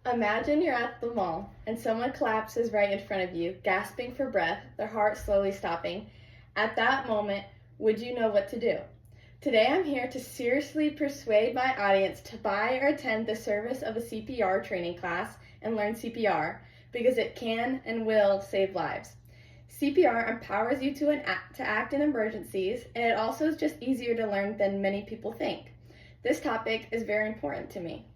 Imagine you're at the mall and someone collapses right in front of you, gasping for breath, their heart slowly stopping. At that moment, would you know what to do? Today I'm here to seriously persuade my audience to buy or attend the service of a CPR training class and learn CPR because it can and will save lives. CPR empowers you to act in emergencies, and it also is just easier to learn than many people think. This topic is very important to me.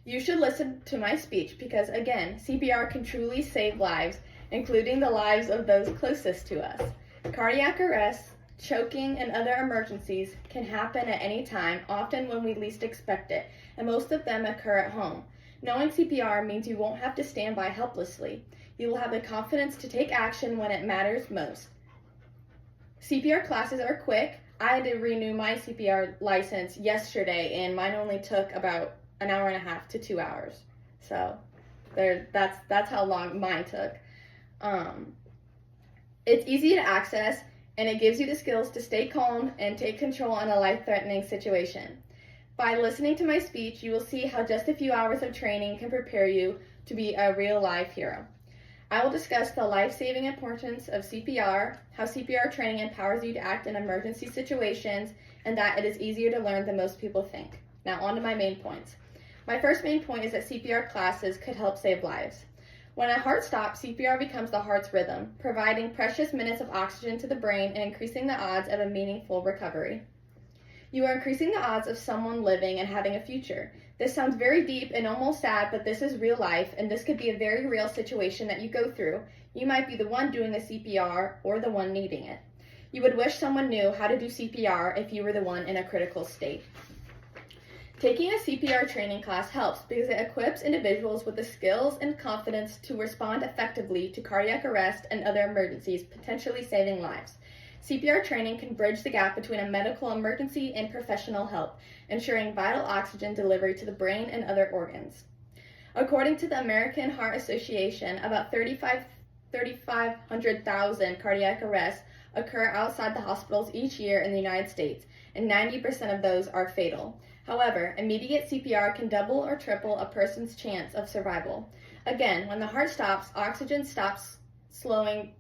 You should listen to my speech because, again, CPR can truly save lives, including the lives of those closest to us. Cardiac arrest, choking, and other emergencies can happen at any time, often when we least expect it, and most of them occur at home. Knowing CPR means you won't have to stand by helplessly. You will have the confidence to take action when it matters most. CPR classes are quick. I had to renew my CPR license yesterday, and mine only took about an hour and a half to 2 hours. So that's how long mine took. It's easy to access, and it gives you the skills to stay calm and take control in a life-threatening situation. By listening to my speech, you will see how just a few hours of training can prepare you to be a real-life hero. I will discuss the life-saving importance of CPR, how CPR training empowers you to act in emergency situations, and that it is easier to learn than most people think. Now on to my main points. My first main point is that CPR classes could help save lives. When a heart stops, CPR becomes the heart's rhythm, providing precious minutes of oxygen to the brain and increasing the odds of a meaningful recovery. You are increasing the odds of someone living and having a future. This sounds very deep and almost sad, but this is real life, and this could be a very real situation that you go through. You might be the one doing the CPR or the one needing it. You would wish someone knew how to do CPR if you were the one in a critical state. Taking a CPR training class helps because it equips individuals with the skills and confidence to respond effectively to cardiac arrest and other emergencies, potentially saving lives. CPR training can bridge the gap between a medical emergency and professional help, ensuring vital oxygen delivery to the brain and other organs. According to the American Heart Association, about 3,500,000 cardiac arrests occur outside the hospitals each year in the United States, and 90% of those are fatal. However, immediate CPR can double or triple a person's chance of survival. Again, when the heart stops, oxygen stops going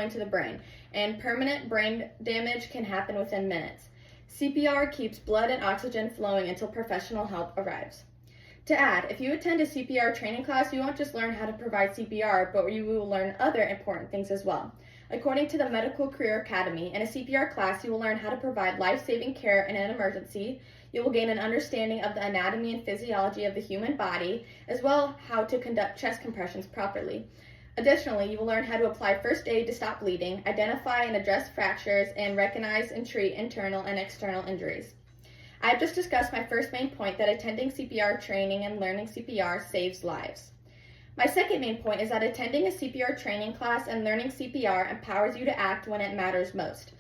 to the brain, and permanent brain damage can happen within minutes. CPR keeps blood and oxygen flowing until professional help arrives. To add, if you attend a CPR training class, you won't just learn how to provide CPR, but you will learn other important things as well. According to the Medical Career Academy, in a CPR class, you will learn how to provide life-saving care in an emergency. You will gain an understanding of the anatomy and physiology of the human body, as well as how to conduct chest compressions properly. Additionally, you will learn how to apply first aid to stop bleeding, identify and address fractures, and recognize and treat internal and external injuries. I have just discussed my first main point that attending CPR training and learning CPR saves lives. My second main point is that attending a CPR training class and learning CPR empowers you to act when it matters most.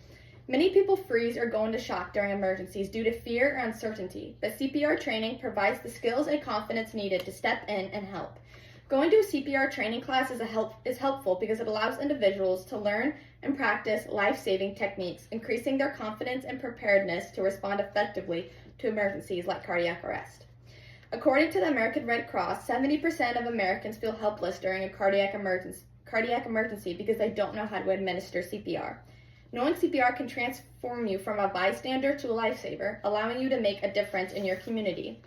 Many people freeze or go into shock during emergencies due to fear or uncertainty, but CPR training provides the skills and confidence needed to step in and help. Going to a CPR training class is helpful because it allows individuals to learn and practice life-saving techniques, increasing their confidence and preparedness to respond effectively to emergencies like cardiac arrest. According to the American Red Cross, 70% of Americans feel helpless during a cardiac emergency because they don't know how to administer CPR. Knowing CPR can transform you from a bystander to a lifesaver, allowing you to make a difference in your community.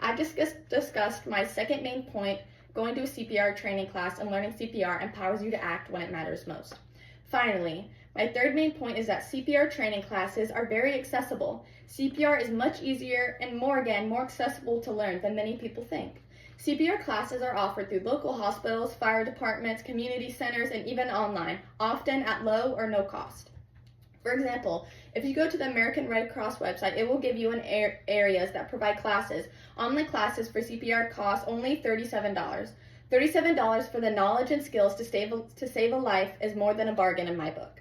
I've discussed my second main point. Going to a CPR training class and learning CPR empowers you to act when it matters most. Finally, my third main point is that CPR training classes are very accessible. CPR is much easier and more accessible to learn than many people think. CPR classes are offered through local hospitals, fire departments, community centers, and even online, often at low or no cost. For example, if you go to the American Red Cross website, it will give you areas that provide classes. Online classes for CPR cost only $37. $37 for the knowledge and skills to save a life is more than a bargain in my book.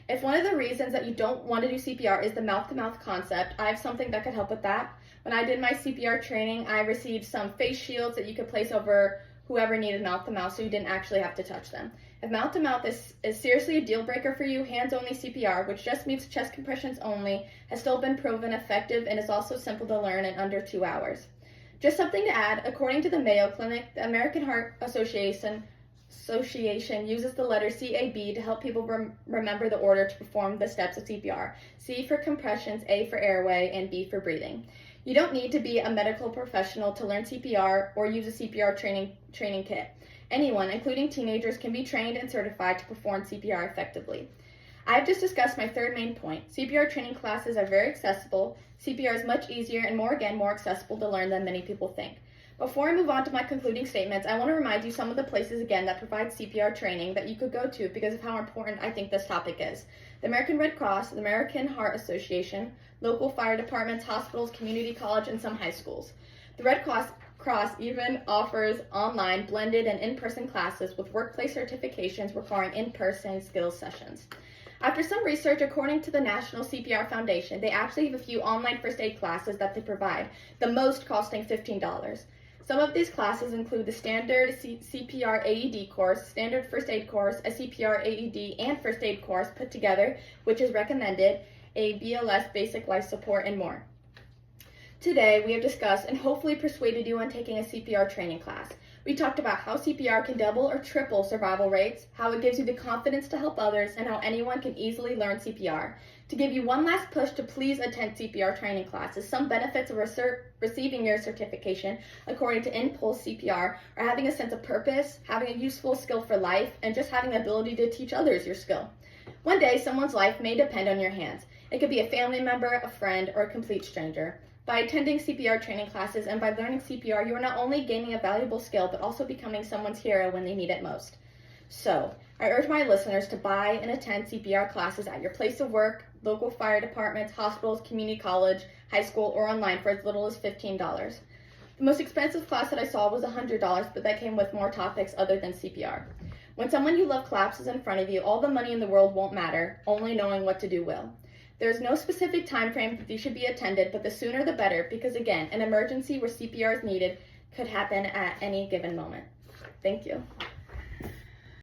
If one of the reasons that you don't want to do CPR is the mouth-to-mouth concept, I have something that could help with that. When I did my CPR training, I received some face shields that you could place over whoever needed mouth-to-mouth so you didn't actually have to touch them. If mouth-to-mouth is seriously a deal breaker for you, hands-only CPR, which just means chest compressions only, has still been proven effective and is also simple to learn in under 2 hours. Just something to add, according to the Mayo Clinic, the American Heart Association uses the letter CAB to help people remember the order to perform the steps of CPR. C for compressions, A for airway, and B for breathing. You don't need to be a medical professional to learn CPR or use a CPR training kit. Anyone, including teenagers, can be trained and certified to perform CPR effectively. I've just discussed my third main point. CPR training classes are very accessible. CPR is much easier and more accessible to learn than many people think. Before I move on to my concluding statements, I want to remind you some of the places again that provide CPR training that you could go to because of how important I think this topic is. The American Red Cross, the American Heart Association, local fire departments, hospitals, community college, and some high schools. The Red Cross even offers online, blended, and in-person classes with workplace certifications requiring in-person skills sessions. After some research, according to the National CPR Foundation, they actually have a few online first aid classes that they provide, the most costing $15. Some of these classes include the standard CPR AED course, standard first aid course, a CPR AED and first aid course put together, which is recommended, a BLS basic life support, and more. Today, we have discussed and hopefully persuaded you on taking a CPR training class. We talked about how CPR can double or triple survival rates, how it gives you the confidence to help others, and how anyone can easily learn CPR. To give you one last push to please attend CPR training classes, some benefits of receiving your certification, according to Impulse CPR, are having a sense of purpose, having a useful skill for life, and just having the ability to teach others your skill. One day, someone's life may depend on your hands. It could be a family member, a friend, or a complete stranger. By attending CPR training classes and by learning CPR, you are not only gaining a valuable skill, but also becoming someone's hero when they need it most. So, I urge my listeners to buy and attend CPR classes at your place of work, local fire departments, hospitals, community college, high school, or online for as little as $15. The most expensive class that I saw was $100, but that came with more topics other than CPR. When someone you love collapses in front of you, all the money in the world won't matter, only knowing what to do will. There is no specific time frame that these should be attended, but the sooner the better, because again, an emergency where CPR is needed could happen at any given moment. Thank you.